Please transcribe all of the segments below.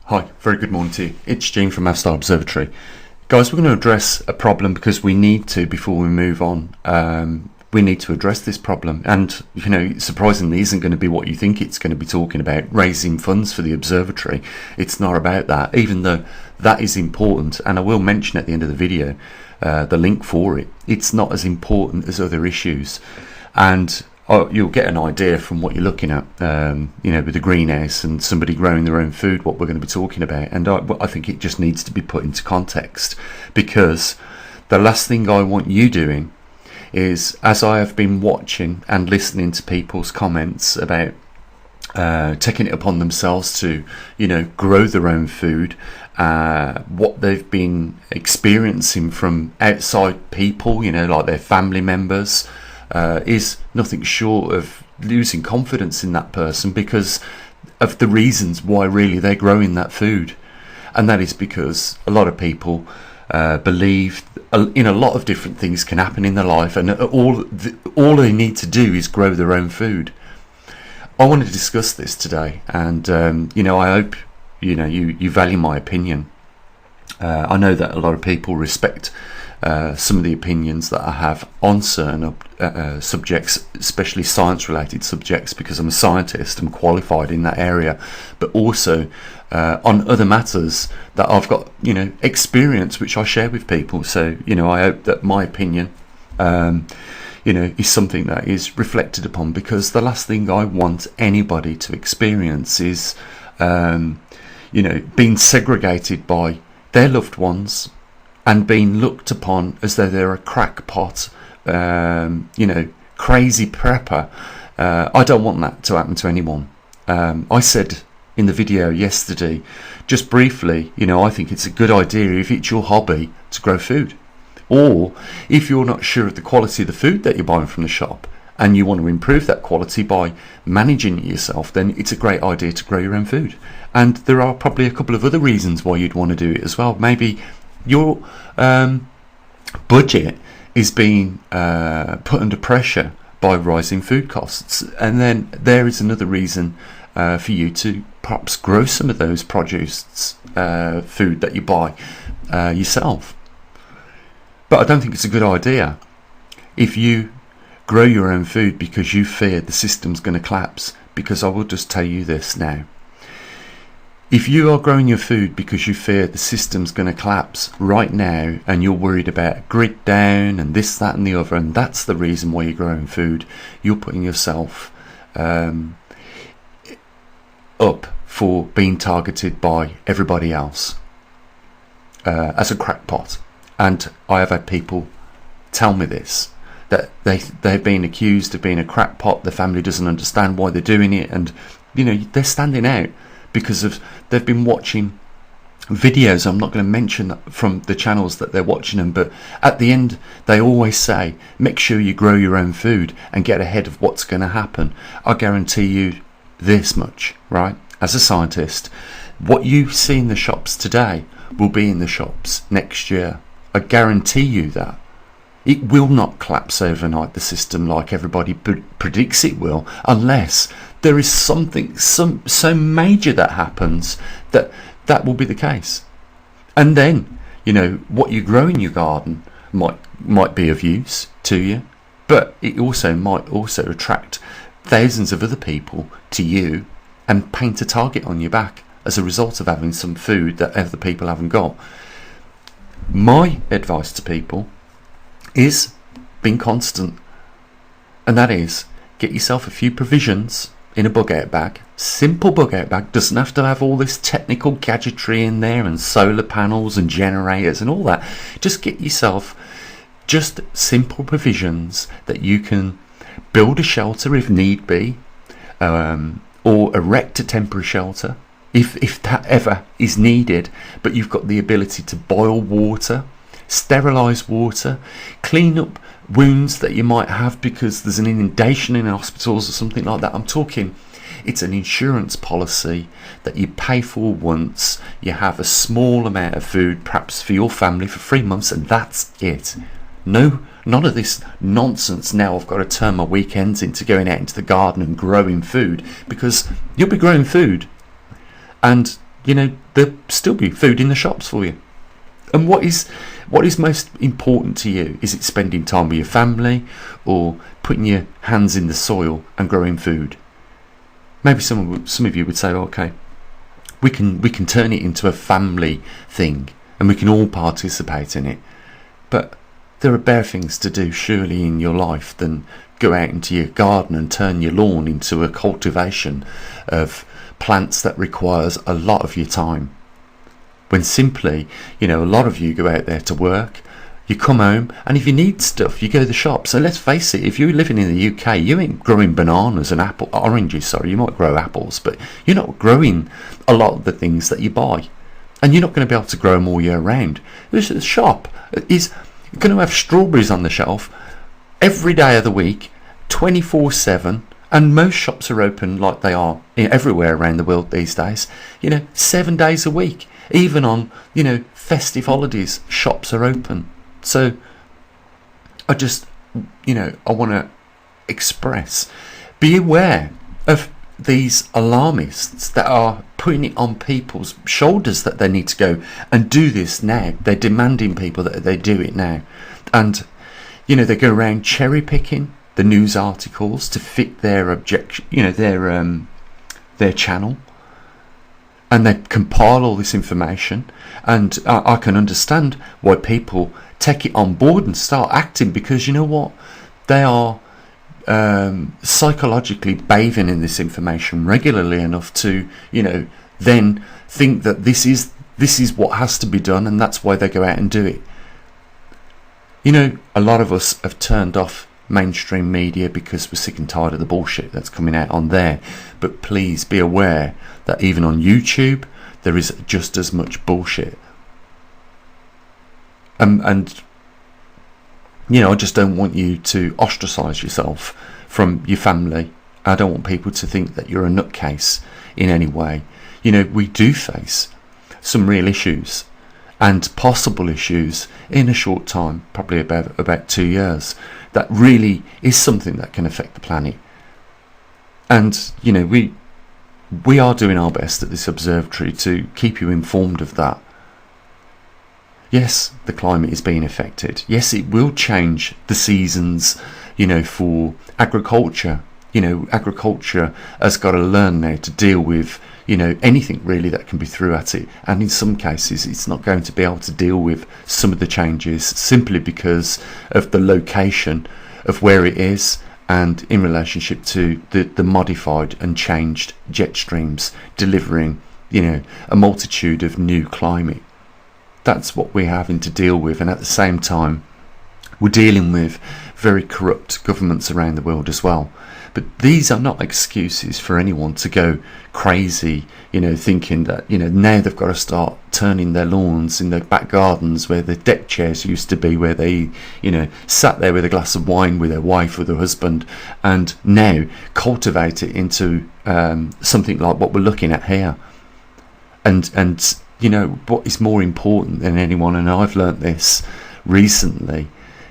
Hi, very good morning to you. It's Gene from Maverickstar Observatory. Guys, we're going to address a problem because we need to before we move on. We need to address this problem, and surprisingly isn't going to be what you think it's going to be talking about, raising funds for the observatory. It's not about that, even though that is important, and I will mention at the end of the video the link for it. It's not as important as other issues, and you'll get an idea from what you're looking at, with the greenhouse and somebody growing their own food, what we're going to be talking about. And I think it just needs to be put into context, because the last thing I want you doing is, as I have been watching and listening to people's comments about taking it upon themselves to, grow their own food, what they've been experiencing from outside people, like their family members, is nothing short of losing confidence in that person because of the reasons why really they're growing that food. And that is because a lot of people believe in a lot of different things can happen in their life, and all they need to do is grow their own food. I want to discuss this today, and I hope you value my opinion. I know that a lot of people respect some of the opinions that I have on certain subjects, especially science-related subjects, because I'm a scientist, I'm qualified in that area, but also on other matters that I've got, experience which I share with people. So, I hope that my opinion, is something that is reflected upon, because the last thing I want anybody to experience is, being segregated by their loved ones and being looked upon as though they're a crackpot, crazy prepper. I don't want that to happen to anyone. I said in the video yesterday, just briefly, I think it's a good idea if it's your hobby to grow food, or if you're not sure of the quality of the food that you're buying from the shop and you want to improve that quality by managing it yourself, then it's a great idea to grow your own food. And there are probably a couple of other reasons why you'd want to do it as well. Maybe your budget is being put under pressure by rising food costs, and then there is another reason for you to perhaps grow some of those produce, food that you buy yourself. But I don't think it's a good idea if you grow your own food because you fear the system's going to collapse, because I will just tell you this now. If you are growing your food because you fear the system's going to collapse right now, and you're worried about grid down and this, that and the other, and that's the reason why you're growing food, you're putting yourself up for being targeted by everybody else as a crackpot. And I have had people tell me this, that they've been accused of being a crackpot. The family doesn't understand why they're doing it, and they're standing out because they've been watching videos. I'm not going to mention from the channels that they're watching them, but at the end they always say, make sure you grow your own food and get ahead of what's going to happen. I guarantee you this much, right? As a scientist, what you see in the shops today will be in the shops next year. I guarantee you that. It will not collapse overnight, the system, like everybody predicts it will, unless there is something so major that happens that will be the case. And then, what you grow in your garden might be of use to you, but it also might attract thousands of other people to you and paint a target on your back as a result of having some food that other people haven't got. My advice to people is being constant, and that is, get yourself a few provisions in a bug out bag. Simple bug out bag, doesn't have to have all this technical gadgetry in there and solar panels and generators and all that. Just get yourself just simple provisions that you can build a shelter if need be, or erect a temporary shelter if that ever is needed. But you've got the ability to boil water, sterilize water, clean up wounds that you might have because there's an inundation in hospitals or something like that. I'm talking, it's an insurance policy that you pay for once. You have a small amount of food, perhaps for your family, for 3 months, and that's it. None of this nonsense. Now I've got to turn my weekends into going out into the garden and growing food, because you'll be growing food and there'll still be food in the shops for you. And what is most important to you? Is it spending time with your family, or putting your hands in the soil and growing food? Maybe some of you would say, okay, we can turn it into a family thing and we can all participate in it. But there are better things to do surely in your life than go out into your garden and turn your lawn into a cultivation of plants that requires a lot of your time. When simply, a lot of you go out there to work, you come home, and if you need stuff, you go to the shop. So let's face it, if you're living in the UK, you ain't growing bananas and oranges, sorry, you might grow apples, but you're not growing a lot of the things that you buy. And you're not going to be able to grow them all year round. The shop is going to have strawberries on the shelf every day of the week, 24/7, and most shops are open like they are everywhere around the world these days, 7 days a week. Even on, festive holidays, shops are open. So I just, I want to express, be aware of these alarmists that are putting it on people's shoulders that they need to go and do this now. They're demanding people that they do it now. And, they go around cherry picking the news articles to fit their objection, their channel. And they compile all this information, and I can understand why people take it on board and start acting, because you know what, they are psychologically bathing in this information regularly enough to then think that this is what has to be done, and that's why they go out and do it. A lot of us have turned off mainstream media because we're sick and tired of the bullshit that's coming out on there. But please be aware that even on YouTube there is just as much bullshit. And I just don't want you to ostracize yourself from your family. I don't want people to think that you're a nutcase in any way. We do face some real issues and possible issues in a short time, probably about 2 years. That really is something that can affect the planet. And, we are doing our best at this observatory to keep you informed of that. Yes, the climate is being affected. Yes, it will change the seasons, for agriculture. Agriculture has got to learn now to deal with, anything really that can be thrown at it. And in some cases, it's not going to be able to deal with some of the changes simply because of the location of where it is, and in relationship to the modified and changed jet streams delivering, a multitude of new climate. That's what we're having to deal with. And at the same time, we're dealing with very corrupt governments around the world as well. But these are not excuses for anyone to go crazy, thinking that, now they've got to start turning their lawns in their back gardens where the deck chairs used to be, where they, sat there with a glass of wine with their wife or their husband, and now cultivate it into something like what we're looking at here. And what is more important than anyone, and I've learnt this recently,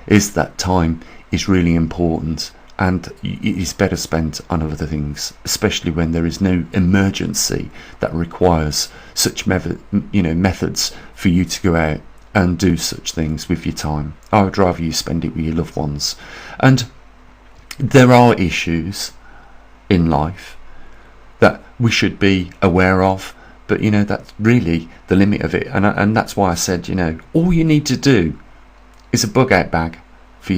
is that time is really important. And it is better spent on other things, especially when there is no emergency that requires such methods for you to go out and do such things with your time. I would rather you spend it with your loved ones. And there are issues in life that we should be aware of, but that's really the limit of it. And that's why I said, all you need to do is a bug out bag for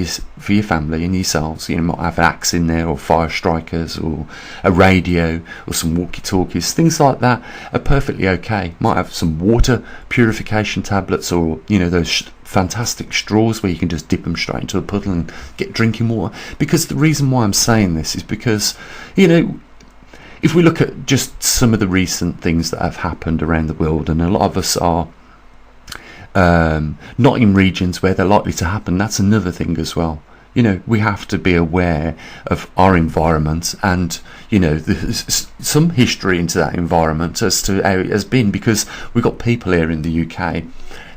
your family and yourselves. Might have an axe in there, or fire strikers, or a radio, or some walkie-talkies. Things like that are perfectly okay. Might have some water purification tablets, or those fantastic straws where you can just dip them straight into a puddle and get drinking water. Because the reason why I'm saying this is because if we look at just some of the recent things that have happened around the world, and a lot of us are not in regions where they're likely to happen, that's another thing as well. We have to be aware of our environment, and there's some history into that environment as to how it has been, because we've got people here in the UK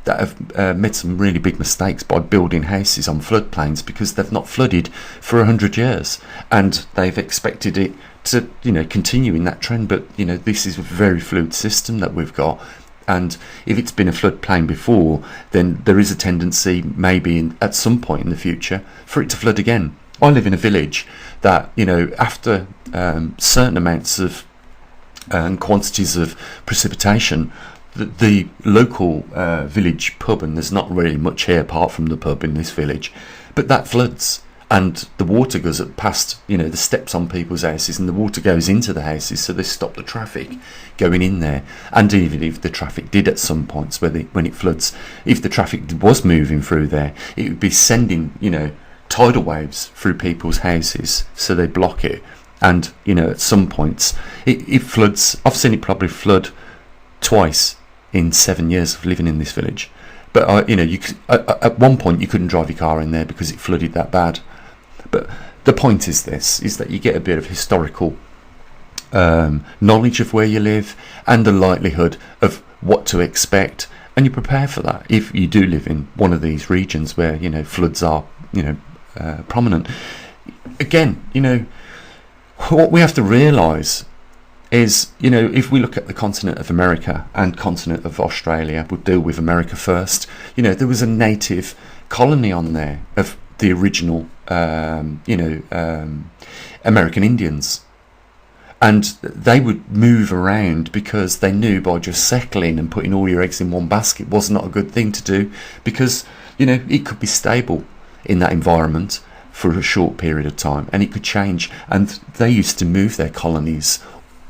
that have made some really big mistakes by building houses on floodplains because they've not flooded for 100 years, and they've expected it to continue in that trend. But this is a very fluid system that we've got, and if it's been a floodplain before, then there is a tendency maybe at some point in the future for it to flood again. I live in a village that after certain amounts of and quantities of precipitation, the local village pub, and there's not really much here apart from the pub in this village, but that floods, and the water goes up past the steps on people's houses, and the water goes into the houses, so they stop the traffic going in there. And even if the traffic did at some points when it floods, if the traffic was moving through there, it would be sending tidal waves through people's houses, so they block it. And at some points it floods. I've seen it probably flood twice in 7 years of living in this village. But at one point you couldn't drive your car in there because it flooded that bad. But the point is that you get a bit of historical knowledge of where you live and the likelihood of what to expect, and you prepare for that if you do live in one of these regions where floods are prominent. Again, what we have to realise is, if we look at the continent of America and continent of Australia, we'll deal with America first. There was a native colony on there of the original, American Indians. And they would move around because they knew by just settling and putting all your eggs in one basket was not a good thing to do, because, it could be stable in that environment for a short period of time and it could change. And they used to move their colonies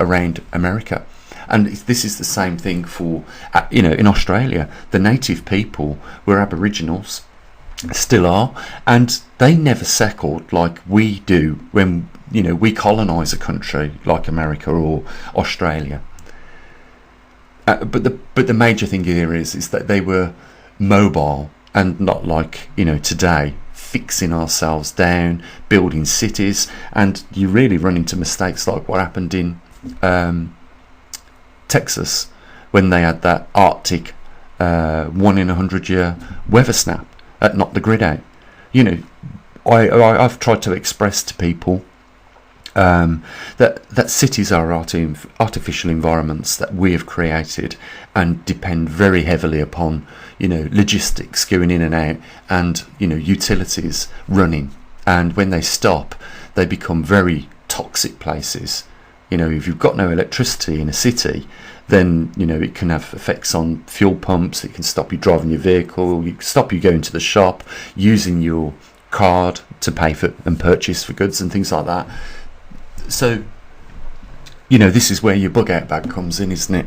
around America. And this is the same thing for in Australia. The native people were Aboriginals, still are, and they never settled like we do when we colonise a country like America or Australia. But the major thing here is that they were mobile and not like today, fixing ourselves down, building cities. And you really run into mistakes like what happened in Texas when they had that Arctic 1 in 100 year weather snap that knocked the grid out. I've tried to express to people that cities are artificial environments that we have created and depend very heavily upon logistics going in and out and utilities running, and when they stop they become very toxic places. If you've got no electricity in a city, then it can have effects on fuel pumps. It can stop you driving your vehicle. It can stop you going to the shop, using your card to pay for and purchase for goods and things like that. So this is where your bug out bag comes in, isn't it?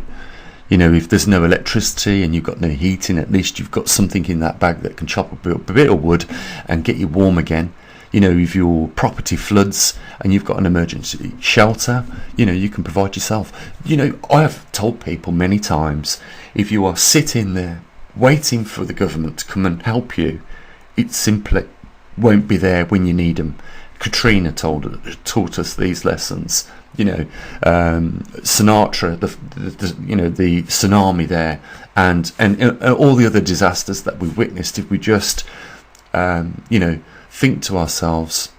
If there's no electricity and you've got no heating, at least you've got something in that bag that can chop up a bit of wood and get you warm again. If your property floods and you've got an emergency shelter, you can provide yourself. I have told people many times, if you are sitting there waiting for the government to come and help you, it simply won't be there when you need them. Katrina taught us these lessons. Sinatra, the tsunami there, and all the other disasters that we've witnessed. If we just think to ourselves,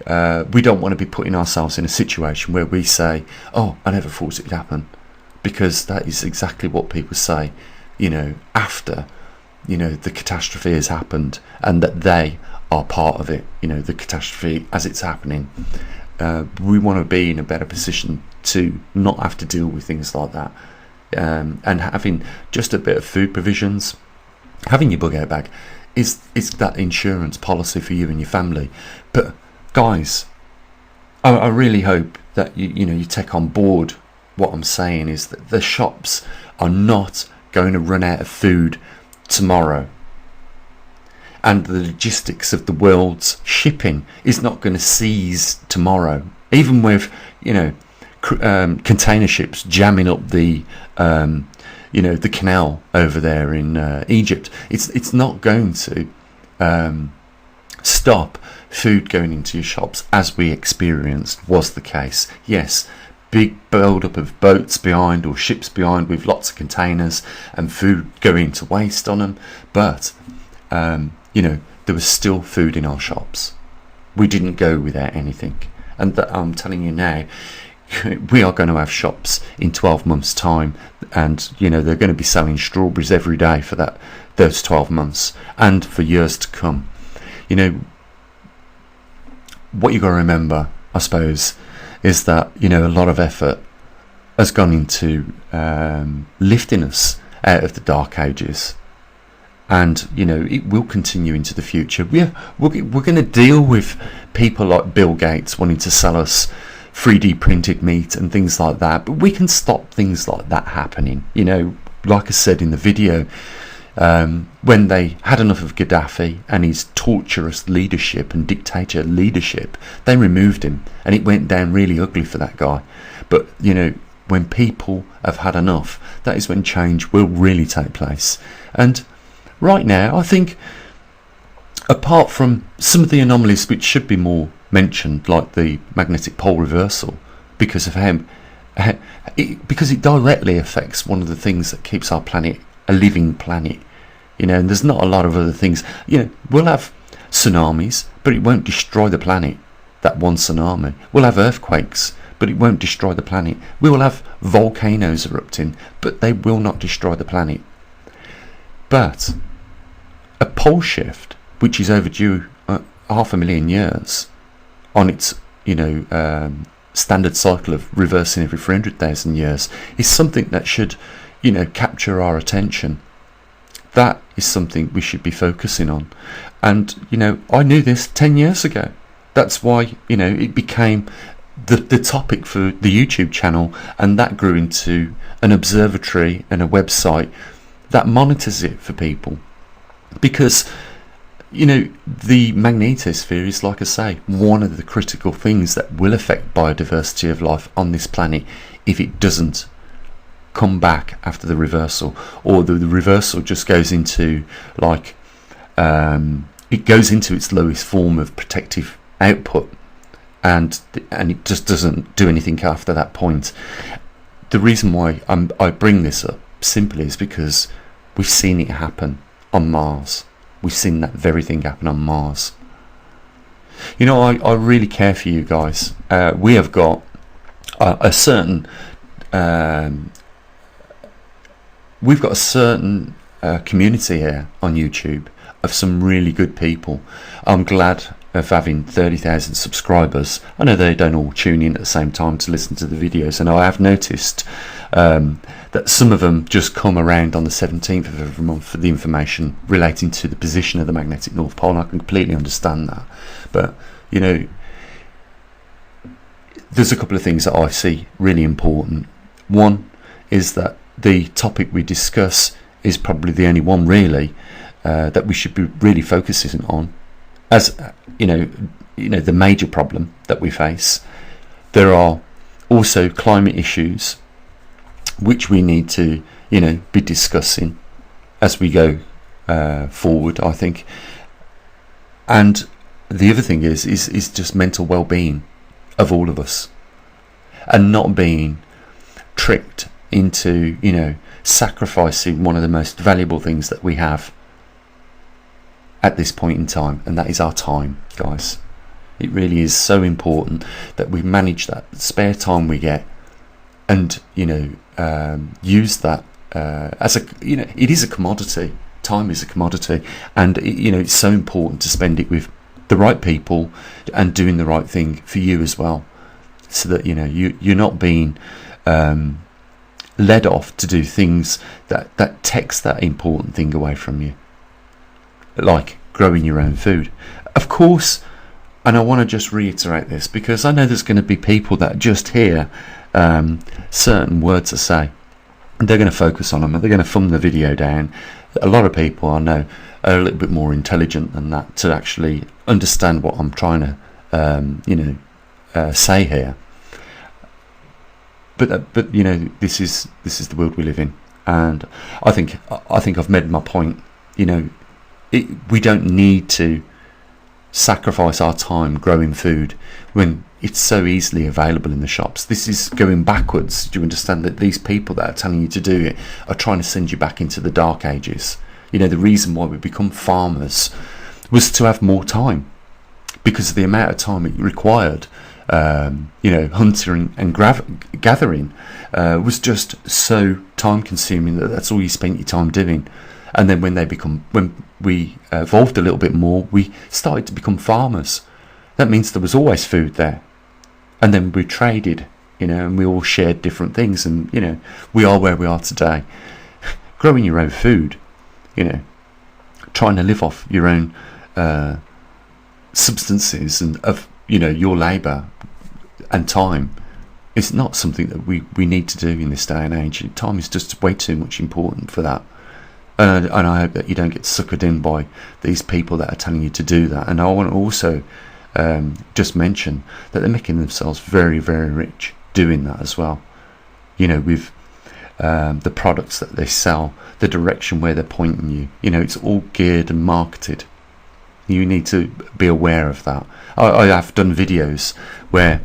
we don't want to be putting ourselves in a situation where we say, oh, I never thought it would happen, because that is exactly what people say after the catastrophe has happened, and that they are part of it, the catastrophe as it's happening. We want to be in a better position to not have to deal with things like that, and having just a bit of food provisions, having your bug out bag is that insurance policy for you and your family. But guys, I really hope that you take on board what I'm saying, is that the shops are not going to run out of food tomorrow, and the logistics of the world's shipping is not going to cease tomorrow, even with container ships jamming up the the canal over there in Egypt. It's not going to stop food going into your shops, as we experienced was the case. Yes, big build-up of boats behind or ships behind with lots of containers and food going to waste on them, but there was still food in our shops. We didn't go without anything, and that I'm telling you now, we are going to have shops in 12 months' time, and they're going to be selling strawberries every day for those 12 months and for years to come. What you got to remember, I suppose, is that a lot of effort has gone into lifting us out of the dark ages, and it will continue into the future. We're going to deal with people like Bill Gates wanting to sell us 3D printed meat and things like that, but we can stop things like that happening. Like I said in the video, when they had enough of Gaddafi and his torturous leadership and dictator leadership, they removed him, and it went down really ugly for that guy. But when people have had enough, that is when change will really take place. And right now, I think, apart from some of the anomalies which should be more mentioned, like the magnetic pole reversal, because it directly affects one of the things that keeps our planet a living planet, and there's not a lot of other things. We'll have tsunamis, but it won't destroy the planet. That one tsunami. We'll have earthquakes, but it won't destroy the planet. We will have volcanoes erupting, but they will not destroy the planet. But a pole shift, which is overdue 500,000 years on its standard cycle of reversing every 300,000 years, is something that should capture our attention. That is something we should be focusing on. And I knew this 10 years ago. That's why it became the topic for the YouTube channel, and that grew into an observatory and a website that monitors it for people. Because the magnetosphere is, like I say, one of the critical things that will affect biodiversity of life on this planet if it doesn't come back after the reversal, or the reversal just goes into it goes into its lowest form of protective output, and it just doesn't do anything after that point. The reason why I bring this up simply is because we've seen it happen on Mars. We've seen that very thing happen on Mars. I really care for you guys. We have got a certain we've got a certain community here on YouTube of some really good people. I'm glad of having 30,000 subscribers. I know they don't all tune in at the same time to listen to the videos, and I have noticed that some of them just come around on the 17th of every month for the information relating to the position of the magnetic North Pole, and I can completely understand that. But there's a couple of things that I see really important. One is that the topic we discuss is probably the only one really that we should be really focusing on as the major problem that we face. There are also climate issues which we need to be discussing as we go forward, I think. And the other thing is just mental well-being of all of us, and not being tricked into sacrificing one of the most valuable things that we have at this point in time, and that is our time, guys. It really is so important that we manage that spare time we get, and use that as it is a commodity. Time is a commodity, and it's so important to spend it with the right people and doing the right thing for you as well, so that you're not being led off to do things that takes that important thing away from you, like growing your own food, of course. And I want to just reiterate this, because I know there's going to be people that just hear certain words I say, and they're going to focus on them, and they're going to thumb the video down. A lot of people I know are a little bit more intelligent than that to actually understand what I'm trying to say here. But this is the world we live in, and I think I've made my point. We don't need to sacrifice our time growing food when it's so easily available in the shops. This is going backwards. Do you understand that these people that are telling you to do it are trying to send you back into the dark ages? The reason why we become farmers was to have more time, because of the amount of time it required hunting and gathering was just so time consuming that that's all you spent your time doing. And then when we evolved a little bit more, we started to become farmers. That means there was always food there, and then we traded, and we all shared different things, and we are where we are today. Growing your own food, trying to live off your own substances and of your labour and time is not something that we need to do in this day and age. Time is just way too much important for that. And I hope that you don't get suckered in by these people that are telling you to do that. And I want to also just mention that they're making themselves very, very rich doing that as well. With the products that they sell, the direction where they're pointing you. It's all geared and marketed. You need to be aware of that. I have done videos where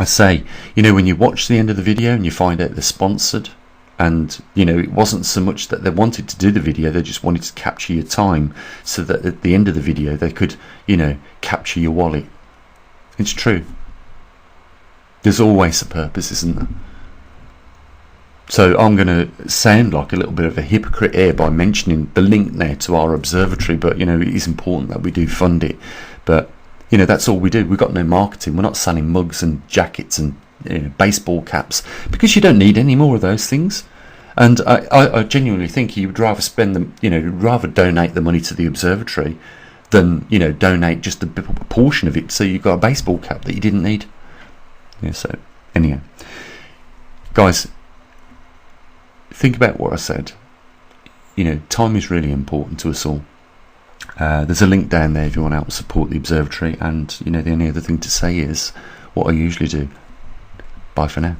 I say, when you watch the end of the video and you find out they're sponsored, and it wasn't so much that they wanted to do the video, they just wanted to capture your time so that at the end of the video they could capture your wallet. It's true. There's always a purpose, isn't there? So I'm going to sound like a little bit of a hypocrite here by mentioning the link there to our observatory, but it is important that we do fund it. But that's all we do. We've got no marketing. We're not selling mugs and jackets and baseball caps, because you don't need any more of those things. And I genuinely think you would rather spend them, rather donate the money to the observatory than donate just a portion of it so you've got a baseball cap that you didn't need. So anyhow, guys, think about what I said. Time is really important to us all. There's a link down there if you want to help support the observatory, and the only other thing to say is what I usually do. Bye for now.